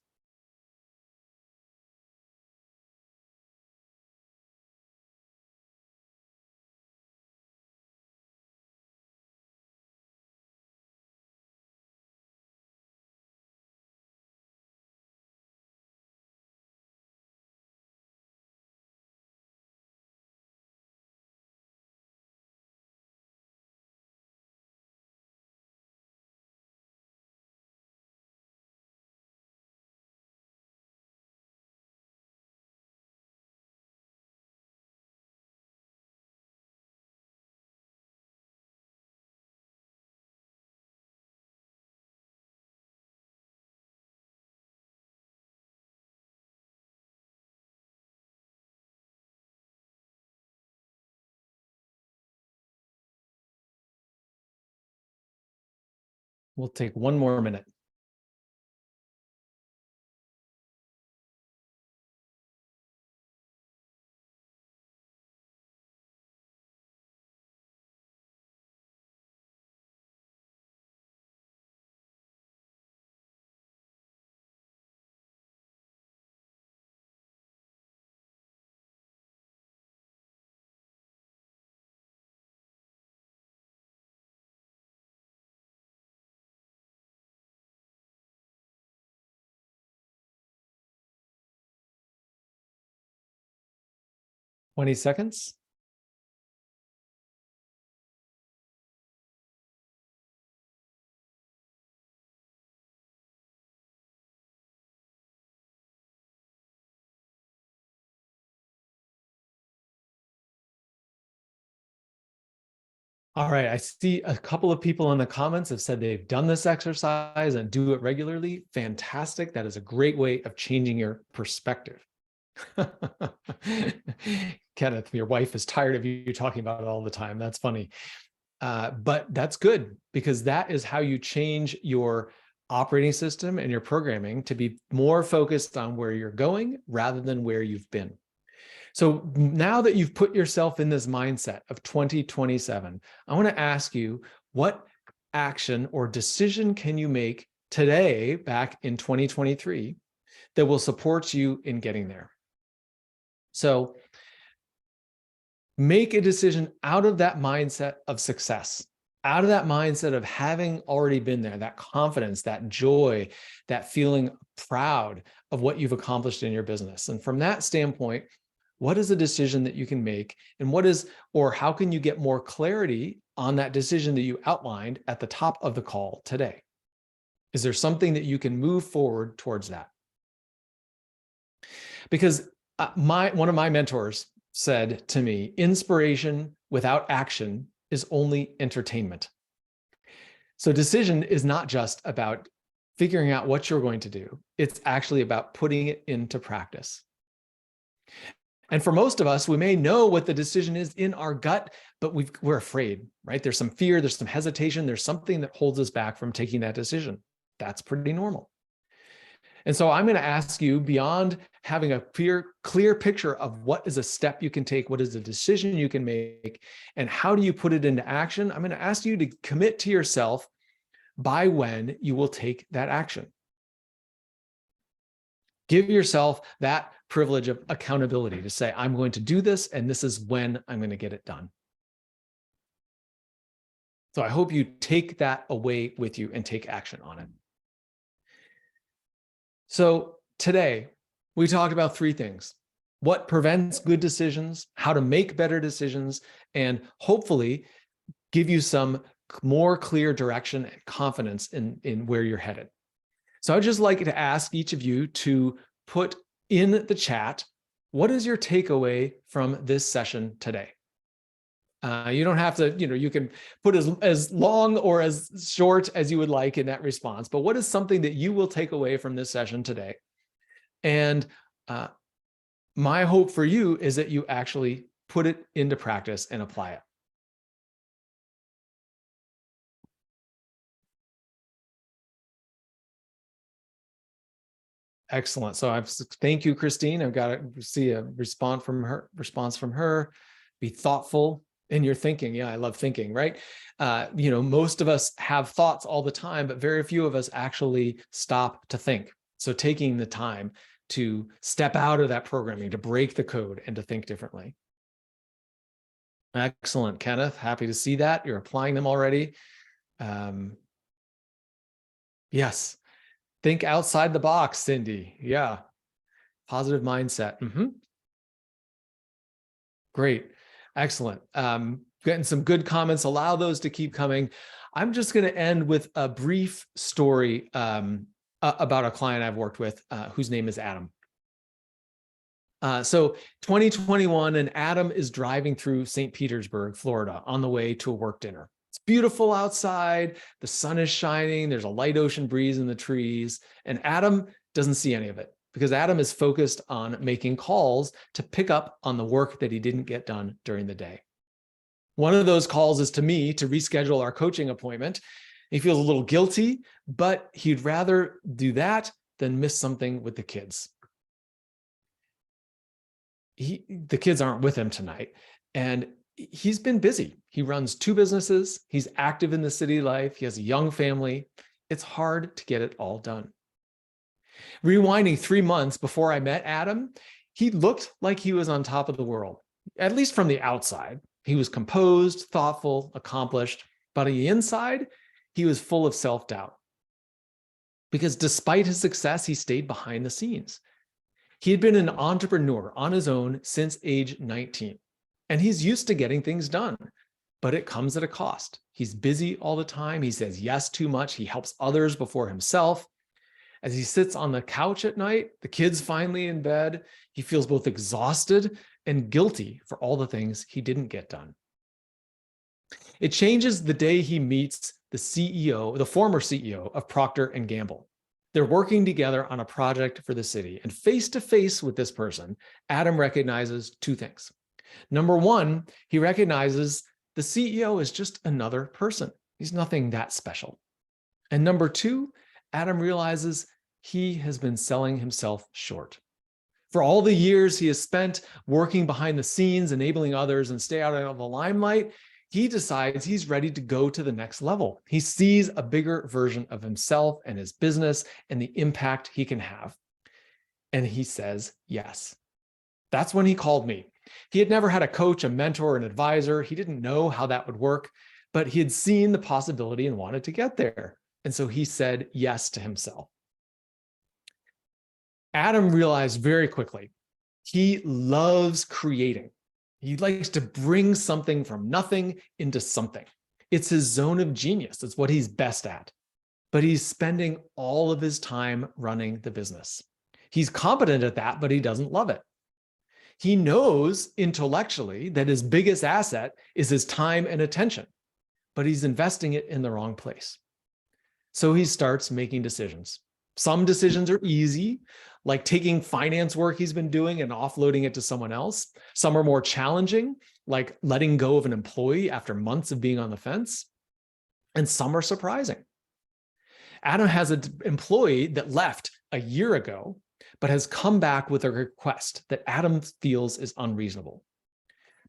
We'll take 1 more minute. Twenty seconds. All right, I see a couple of people in the comments have said they've done this exercise and do it regularly. Fantastic. That is a great way of changing your perspective. Kenneth, your wife is tired of you talking about it all the time. That's funny. But that's good, because that is how you change your operating system and your programming to be more focused on where you're going rather than where you've been. So now that you've put yourself in this mindset of 2027, I want to ask you, what action or decision can you make today, back in 2023, that will support you in getting there? So make a decision out of that mindset of success, out of that mindset of having already been there, that confidence, that joy, that feeling proud of what you've accomplished in your business. And from that standpoint, what is a decision that you can make, and how can you get more clarity on that decision that you outlined at the top of the call today? Is there something that you can move forward towards that? Because one of my mentors said to me, inspiration without action is only entertainment. So decision is not just about figuring out what you're going to do. It's actually about putting it into practice. And for most of us, we may know what the decision is in our gut, but we're afraid, right? There's some fear, there's some hesitation, there's something that holds us back from taking that decision. That's pretty normal. And so I'm going to ask you, beyond having a clear picture of what is a step you can take, what is a decision you can make, and how do you put it into action, I'm going to ask you to commit to yourself by when you will take that action. Give yourself that privilege of accountability to say, I'm going to do this, and this is when I'm going to get it done. So I hope you take that away with you and take action on it. So today, we talked about three things: what prevents good decisions, how to make better decisions, and hopefully give you some more clear direction and confidence in where you're headed. So I'd just like to ask each of you to put in the chat, what is your takeaway from this session today? You don't have to, you can put as long or as short as you would like in that response, but what is something that you will take away from this session today? And my hope for you is that you actually put it into practice and apply it. Excellent. So thank you, Christine. I've got to see a response from her. Be thoughtful in your thinking. Yeah, I love thinking, right? Most of us have thoughts all the time, but very few of us actually stop to think. So taking the time to step out of that programming, to break the code and to think differently. Excellent, Kenneth. Happy to see that. You're applying them already. Yes. Think outside the box, Cindy. Yeah. Positive mindset. Great. Excellent. Getting some good comments. Allow those to keep coming. I'm just going to end with a brief story about a client I've worked with whose name is Adam. So 2021, and Adam is driving through St. Petersburg, Florida, on the way to a work dinner. It's beautiful outside. The sun is shining. There's a light ocean breeze in the trees. And Adam doesn't see any of it because Adam is focused on making calls to pick up on the work that he didn't get done during the day. One of those calls is to me to reschedule our coaching appointment. He feels a little guilty, but he'd rather do that than miss something with the kids. The kids aren't with him tonight, and he's been busy. He runs 2 businesses. He's active in the city life. He has a young family. It's hard to get it all done. Rewinding 3 months before I met Adam, he looked like he was on top of the world, at least from the outside. He was composed, thoughtful, accomplished, but on the inside, he was full of self-doubt. Because despite his success, he stayed behind the scenes. He had been an entrepreneur on his own since age 19. And he's used to getting things done, but it comes at a cost. He's busy all the time. He says yes too much. He helps others before himself. As he sits on the couch at night, the kid's finally in bed, he feels both exhausted and guilty for all the things he didn't get done. It changes the day he meets the CEO, the former CEO of Procter & Gamble. They're working together on a project for the city. And face to face with this person, Adam recognizes 2 things. Number one, he recognizes the CEO is just another person. He's nothing that special. And number 2, Adam realizes he has been selling himself short. For all the years he has spent working behind the scenes, enabling others and stay out of the limelight, he decides he's ready to go to the next level. He sees a bigger version of himself and his business and the impact he can have. And he says yes. That's when he called me. He had never had a coach, a mentor, an advisor. He didn't know how that would work, but he had seen the possibility and wanted to get there. And so he said yes to himself. Adam realized very quickly, he loves creating. He likes to bring something from nothing into something. It's his zone of genius. It's what he's best at. But he's spending all of his time running the business. He's competent at that, but he doesn't love it. He knows intellectually that his biggest asset is his time and attention, but he's investing it in the wrong place. So he starts making decisions. Some decisions are easy, like taking finance work he's been doing and offloading it to someone else. Some are more challenging, like letting go of an employee after months of being on the fence. And some are surprising. Adam has an employee that left a year ago, but has come back with a request that Adam feels is unreasonable.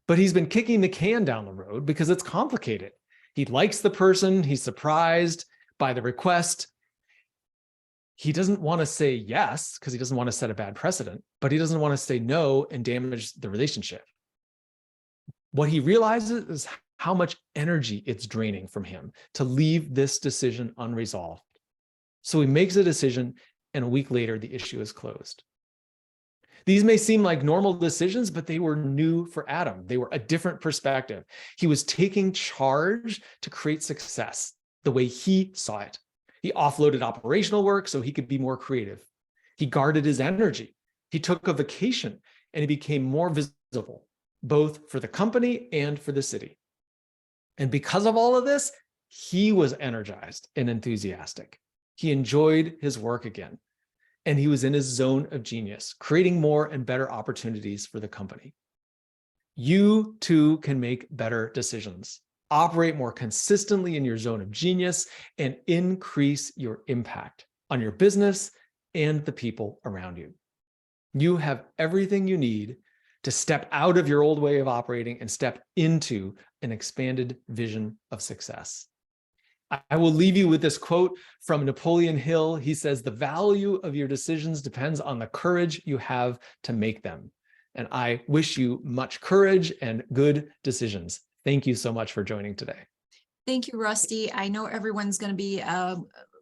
But he's been kicking the can down the road because it's complicated. He likes the person, he's surprised by the request. He doesn't want to say yes because he doesn't want to set a bad precedent, but he doesn't want to say no and damage the relationship. What he realizes is how much energy it's draining from him to leave this decision unresolved. So he makes a decision, and a week later, the issue is closed. These may seem like normal decisions, but they were new for Adam. They were a different perspective. He was taking charge to create success the way he saw it. He offloaded operational work so he could be more creative. He guarded his energy. He took a vacation, and he became more visible, both for the company and for the city. And because of all of this, he was energized and enthusiastic. He enjoyed his work again, and he was in his zone of genius, creating more and better opportunities for the company. You too can make better decisions, operate more consistently in your zone of genius, and increase your impact on your business and the people around you. You have everything you need to step out of your old way of operating and step into an expanded vision of success. I will leave you with this quote from Napoleon Hill. He says, "The value of your decisions depends on the courage you have to make them." And I wish you much courage and good decisions. Thank you so much for joining today. Thank you, Rusty. I know everyone's going to be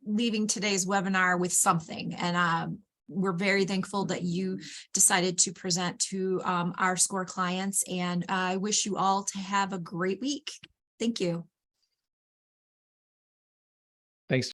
leaving today's webinar with something, and we're very thankful that you decided to present to our SCORE clients, and I wish you all to have a great week. Thank you. Thanks.